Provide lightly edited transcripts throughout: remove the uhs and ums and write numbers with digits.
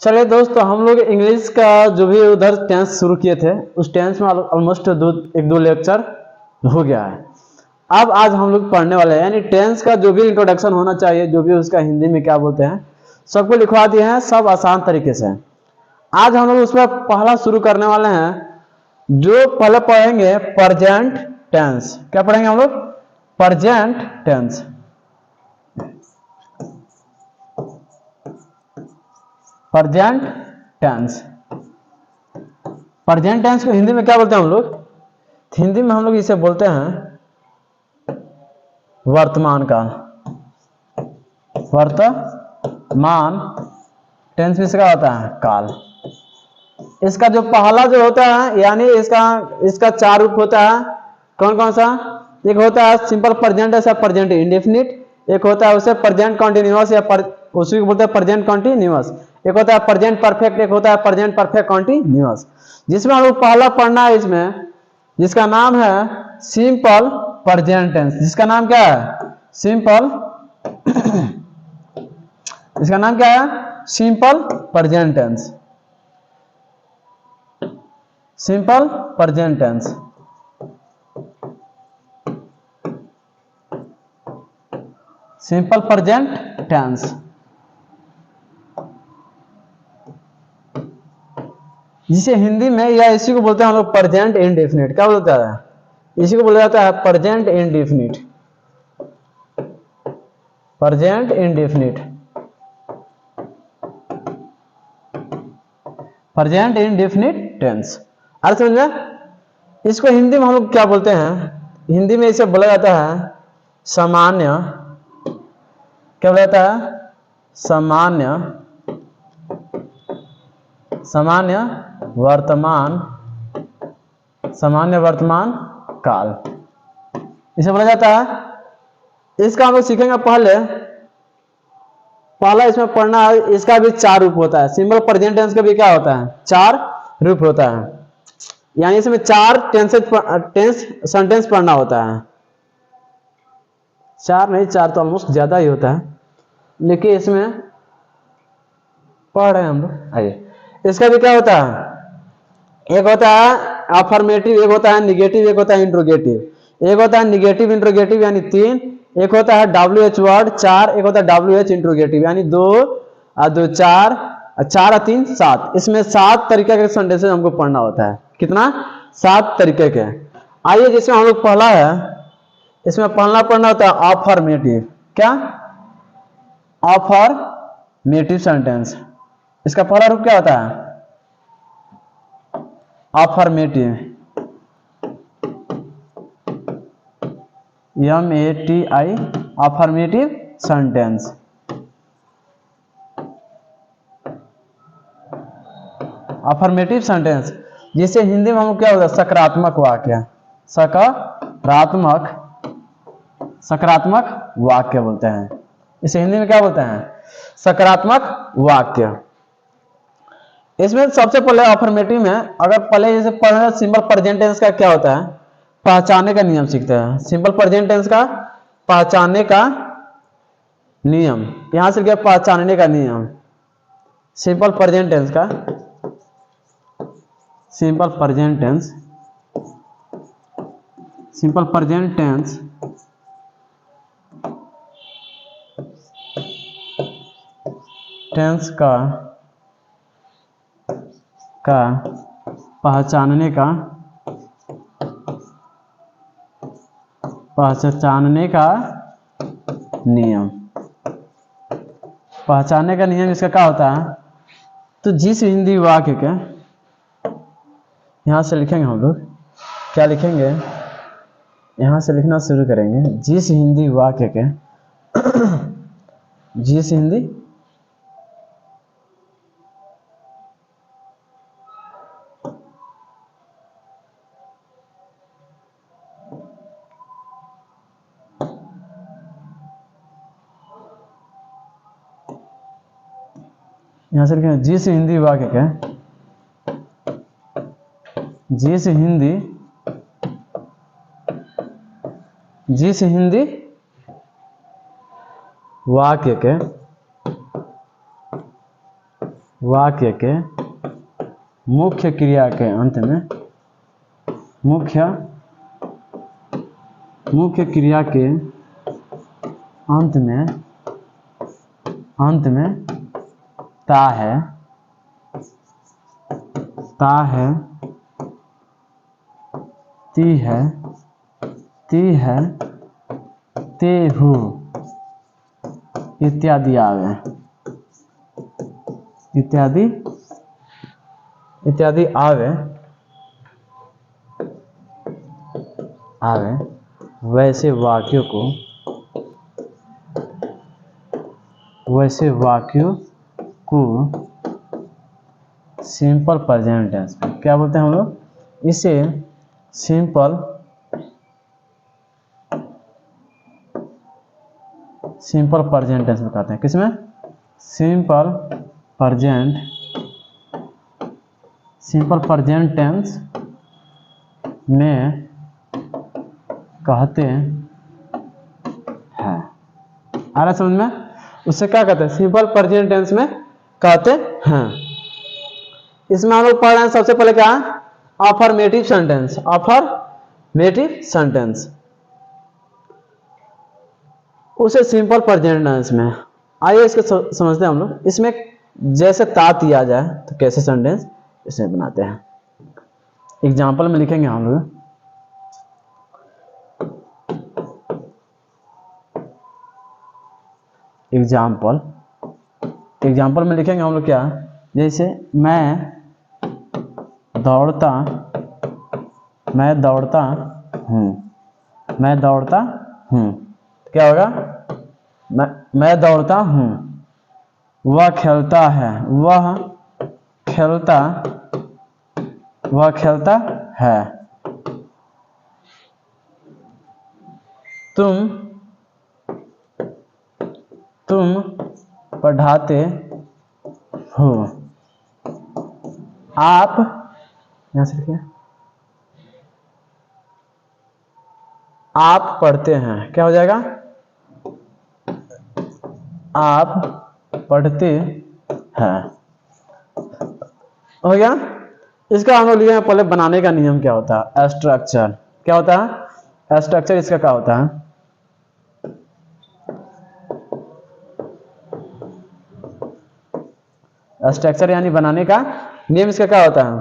चलिए दोस्तों, हम लोग इंग्लिश का जो भी उधर टेंस शुरू किए थे उस टेंस में ऑलमोस्ट एक दो लेक्चर हो गया है। अब आज हम लोग पढ़ने वाले हैं, यानी टेंस का जो भी इंट्रोडक्शन होना चाहिए, जो भी उसका हिंदी में क्या बोलते हैं, सबको लिखवा दिए हैं, सब आसान तरीके से। आज हम लोग उसमें पहला शुरू करने वाले हैं। जो पहले पढ़ेंगे प्रेजेंट टेंस। क्या पढ़ेंगे हम लोग? Present tense. Present tense. Present tense को हिंदी में क्या बोलते हैं हम लोग? हिंदी में हम लोग इसे बोलते हैं वर्तमान काल। वर्तमान टेंस में इसका होता है काल। इसका जो पहला जो होता है, यानी इसका चार रूप होता है। कौन कौन सा? एक होता है सिंपल प्रेजेंट, ऐसा प्रेजेंट इंडेफिनिट। एक होता है उसे प्रेजेंट कंटिन्यूअस या उसी को बोलते हैं प्रेजेंट कंटिन्यूअस। एक होता है प्रेजेंट परफेक्ट, एक होता है प्रेजेंट परफेक्ट कंटिन्यूअस। जिसमें हम लोग पहला पढ़ना है इसमें, जिसका नाम है सिंपल प्रेजेंट टेंस। जिसका नाम क्या है? सिंपल इसका नाम क्या है? Simple present tense. Simple present tense. Simple present tense. जिसे हिंदी में या इसी को बोलते हैं हम लोग प्रेजेंट इंडेफिनिट। क्या बोलता है? इसी को बोला जाता है present indefinite. Present indefinite. Present indefinite tense. अर्थ समझ में? इसको हिंदी में हम लोग क्या बोलते हैं? हिंदी में इसे बोला जाता है सामान्य। क्या बोला जाता है? सामान्य वर्तमान काल, इसे बोला जाता है। इसका हम लोग सीखेंगे पहला इसमें पढ़ना है। इसका भी चार रूप होता है। सिंपल प्रेजेंट टेंस का भी क्या होता है? चार रूप होता है। यानी इसमें चार टेंस सेंटेंस पढ़ना होता है। चार नहीं, चार तो ऑलमोस्ट ज्यादा ही होता है, लेकिन इसमें पढ़ रहे हैं हम लोग। आइए, इसका भी क्या होता है? एक होता है अफर्मेटिव, एक होता है निगेटिव, एक होता है इंट्रोगेटिव। एक होता है निगेटिव इंट्रोगेटिव यानी 3। एक होता है WH वर्ड 4। एक होता है WH इंट्रोगेटिव यानी 2 और 2 4, 4 और 3 7। इसमें 7 तरीके के सेंटेंसेस हमको पढ़ना होता है। कितना? 7 तरीके के। आइए, जिसमें हम लोग पहला है, इसमें पहला पढ़ना होता है अफर्मेटिव। क्या? Affirmative sentence. इसका पहला रूप क्या होता है? Affirmative. MATI affirmative sentence. Affirmative sentence जिसे हिंदी में हम क्या होता है? सकारात्मक वाक्य। सकारात्मक वाक्य बोलते हैं। इसे हिंदी में क्या बोलते हैं? सकारात्मक वाक्य। इसमें सबसे पहले अफर्मेटिव में अगर पहले जैसे पढ़ना, सिंपल प्रेजेंट टेंस का क्या होता है? पहचानने का नियम सीखते हैं। सिंपल प्रेजेंट टेंस का पहचानने का नियम, यहां से क्या? पहचानने का नियम। सिंपल प्रेजेंट टेंस का, simple present tense, simple present tense tense का पहचानने का नियम। पहचानने का नियम इसका क्या होता है? तो जिस हिंदी वाक्य के, यहां से लिखेंगे हम लोग, क्या लिखेंगे? यहां से लिखना शुरू करेंगे। जिस हिंदी वाक्य के जिस हिंदी यहां से लिखेंगे जिस हिंदी वाक्य के, जिस हिंदी वाक्य के वाक्य के मुख्य क्रिया के अंत में, मुख्य क्रिया के अंत में ता है, ती है, ते हु इत्यादि आवे, इत्यादि आवे वैसे वाक्यों को सिंपल प्रेजेंट टेंस में क्या बोलते हैं हम लोग? इसे सिंपल प्रेजेंट टेंस में कहते हैं। किसमें? सिंपल प्रेजेंट टेंस में कहते हैं। आ रहा समझ में? उससे क्या कहते हैं? सिंपल प्रेजेंट टेंस में कहते हैं। इसमें हम लोग पढ़ रहे हैं सबसे पहले क्या? अफर्मेटिव सेंटेंस, उसे सिंपल प्रेजेंट टेंस में। आइए इसको समझते हैं हम लोग। इसमें जैसे ता दिया जाए तो कैसे सेंटेंस इसे बनाते हैं, एग्जाम्पल में लिखेंगे हम लोग। एग्जाम्पल में लिखेंगे हम लोग क्या? जैसे मैं दौड़ता हूँ, क्या होगा? मैं दौड़ता हूँ। वह खेलता है। तुम पढ़ाते हो। आप यहां से लिखिए, आप पढ़ते हैं। क्या हो जाएगा? आप पढ़ते हैं। हो गया। इसका हम लोग लिए पहले बनाने का नियम क्या होता है? स्ट्रक्चर। क्या होता है? स्ट्रक्चर इसका क्या होता है? स्ट्रक्चर यानी बनाने का नियम इसका क्या होता है?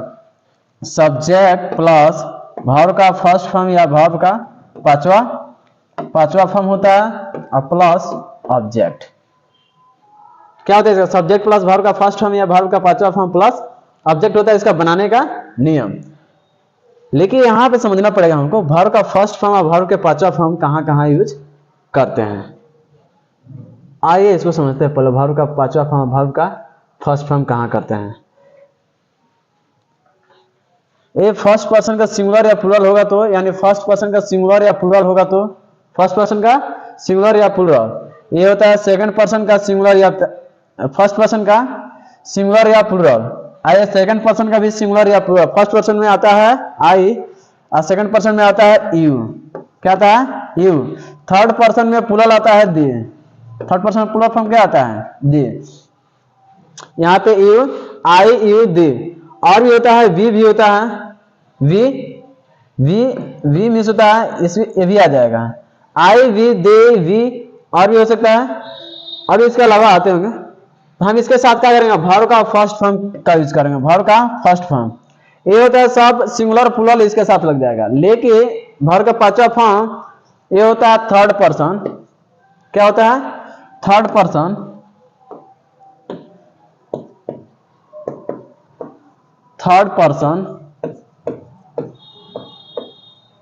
सब्जेक्ट प्लस वर्ब का फर्स्ट फॉर्म या वर्ब का पांचवा फॉर्म होता है और प्लस ऑब्जेक्ट। क्या होता है इसका? सब्जेक्ट प्लस वर्ब का फर्स्ट फॉर्म या वर्ब का पांचवा फॉर्म प्लस ऑब्जेक्ट होता है इसका बनाने का नियम। लेकिन यहां पे समझना पड़ेगा हमको वर्ब का फर्स्ट फॉर्म और वर्ब के पांचवा फॉर्म कहां यूज करते हैं। आइए इसको समझते हैं पहले। वर्ब का पांचवा फॉर्म, वर्ब का फर्स्ट फॉर्म कहां करते हैं? ये फर्स्ट पर्सन का सिंगुलर या प्लूरल होगा तो, यानी फर्स्ट पर्सन का सिंगुलर या प्लूरल होगा तो, फर्स्ट पर्सन का सिंगुलर या प्लूरल। ये होता है सेकंड पर्सन का सिंगुलर या फर्स्ट पर्सन का सिंगुलर या प्लूरल। आइए सेकंड पर्सन का भी सिंगुलर या प्लूरल। फर्स्ट पर्सन में आता है आई और सेकंड पर्सन में आता है यू। क्या आता है? यू। थर्ड पर्सन में प्लूरल आता है दे। थर्ड पर्सन में प्लूरल फॉर्म क्या आता है? दे। यहाँ पे यू, आई, यू, दे। और भी होता है वी, भी होता है वी मिस होता है, इसमें ये भी आ जाएगा। आई, वी, दे, वी। और भी हो सकता है, और इसके अलावा आते होंगे। तो हम इसके साथ क्या करेंगे? वर्ब का फर्स्ट फॉर्म का यूज करेंगे। वर्ब का फर्स्ट फॉर्म ये होता है सब सिंगुलर प्लूरल इसके साथ लग जाएगा। लेकिन वर्ब का पांचवा फॉर्म ये होता है थर्ड पर्सन। क्या होता है? Third person.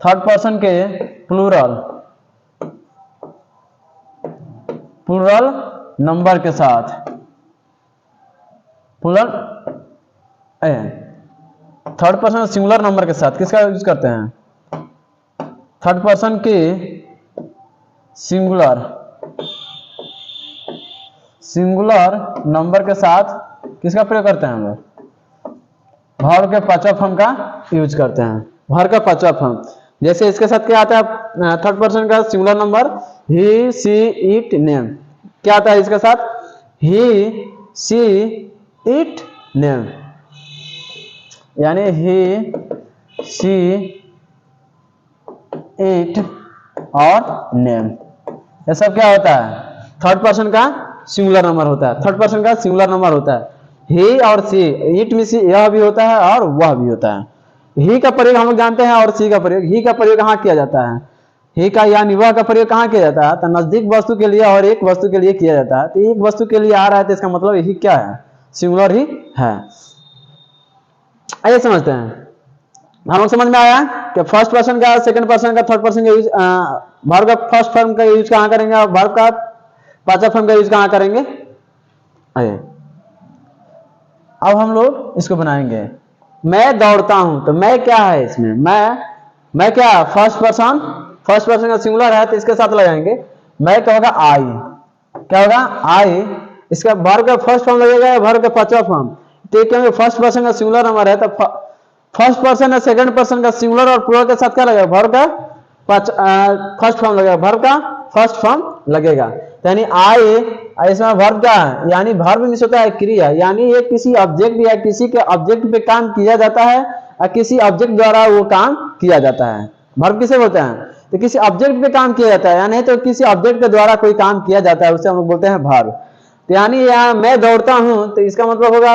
थर्ड पर्सन के प्लूरल नंबर के साथ, थर्ड पर्सन सिंगुलर नंबर के साथ किसका यूज करते हैं? थर्ड पर्सन के सिंगुलर नंबर के साथ किसका प्रयोग करते हैं हम लोग? वर्ब के पांचवा फॉर्म का यूज करते हैं। वर्ब का पांचवा फॉर्म जैसे इसके साथ क्या आता है? थर्ड पर्सन का singular number he, she, it, name. क्या आता है इसके साथ? ही, सी, इट नेम, यानी ही शी इट और नेम, ये सब क्या होता है? थर्ड पर्सन का सिंगुलर नंबर होता है। थर्ड पर्सन का सिंगुलर नंबर होता है। ही और सी, इट में सी यह भी होता है और वह भी होता है। ही का प्रयोग हम लोग जानते हैं और सी का प्रयोग, ही का प्रयोग कहाँ किया जाता है? ही का यानी वह का प्रयोग कहाँ किया जाता है? तो नजदीक वस्तु के लिए और एक वस्तु के लिए किया जाता है। तो एक वस्तु के लिए आ रहा है तो इसका मतलब यही क्या है? सिंगुलर ही है। आइए समझते हैं। हम लोग समझ में आया कि फर्स्ट पर्सन का, सेकंड पर्सन का, थर्ड पर्सन का यूज, वर्ब का फर्स्ट फॉर्म का यूज कहाँ करेंगे और वर्ब का पांचवा फॉर्म का यूज कहाँ करेंगे? आइए अब हम लोग इसको बनाएंगे। मैं दौड़ता हूं, तो मैं क्या है इसमें? मैं क्या? फर्स्ट पर्सन का सिंगुलर है तो इसके साथ लगाएंगे। मैं क्या होगा? आई। क्या होगा? आई। इसका वर्ब का फर्स्ट फॉर्म लगेगा या वर्ब का पांचवा फॉर्म? तो क्या फर्स्ट पर्सन का सिंगुलर नंबर है तो फर्स्ट पर्सन या सेकंड पर्सन का सिंगुलर और प्लूरल के साथ क्या लगेगा? वर्ब का फर्स्ट फॉर्म लगेगा। वर्ब का फर्स्ट फॉर्म लगेगा, यानी आई। इसमें वर्ब का यानी वर्ब में होता है क्रिया, यानी ये किसी ऑब्जेक्ट या किसी के ऑब्जेक्ट पे काम किया जाता है और किसी ऑब्जेक्ट द्वारा वो काम किया जाता है। वर्ब किसे बोलते हैं? तो किसी ऑब्जेक्ट पे काम किया जाता है, यानी तो किसी ऑब्जेक्ट के द्वारा कोई काम किया जाता है, उसे हम लोग बोलते हैं वर्ब। तो यानी यहाँ मैं दौड़ता हूं तो इसका मतलब होगा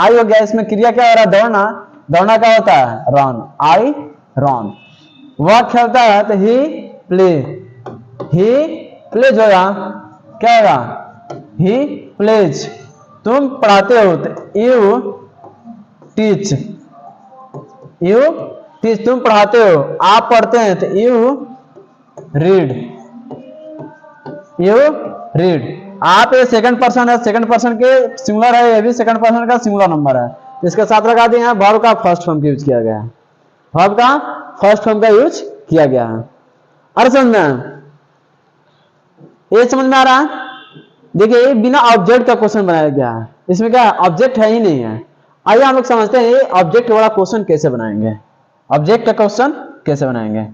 आई हो गया। इसमें क्रिया क्या हो रहा है? दौड़ना। दौड़ना क्या होता है? रन। I run. वह खेलता है तो ही प्लेज होगा। क्या होगा? He plays. तुम पढ़ाते हो तो यू टीच। तुम पढ़ाते हो। आप पढ़ते हैं तो यू रीड। आप ये सेकंड पर्सन है, सेकंड पर्सन के सिंगुलर है, ये भी सेकंड पर्सन का सिंगुलर नंबर है। इसके साथ लगा दिए हैं वर्ब का फर्स्ट फॉर्म का यूज किया गया है। वर्ब का फर्स्ट फॉर्म का यूज किया गया है। और समझ में, ये समझ में आ रहा है? देखिए बिना ऑब्जेक्ट का क्वेश्चन बनाया गया है। इसमें क्या है? ऑब्जेक्ट है ही नहीं है। आइए हम लोग समझते हैं ऑब्जेक्ट वाला क्वेश्चन कैसे बनाएंगे। ऑब्जेक्ट का क्वेश्चन कैसे बनाएंगे।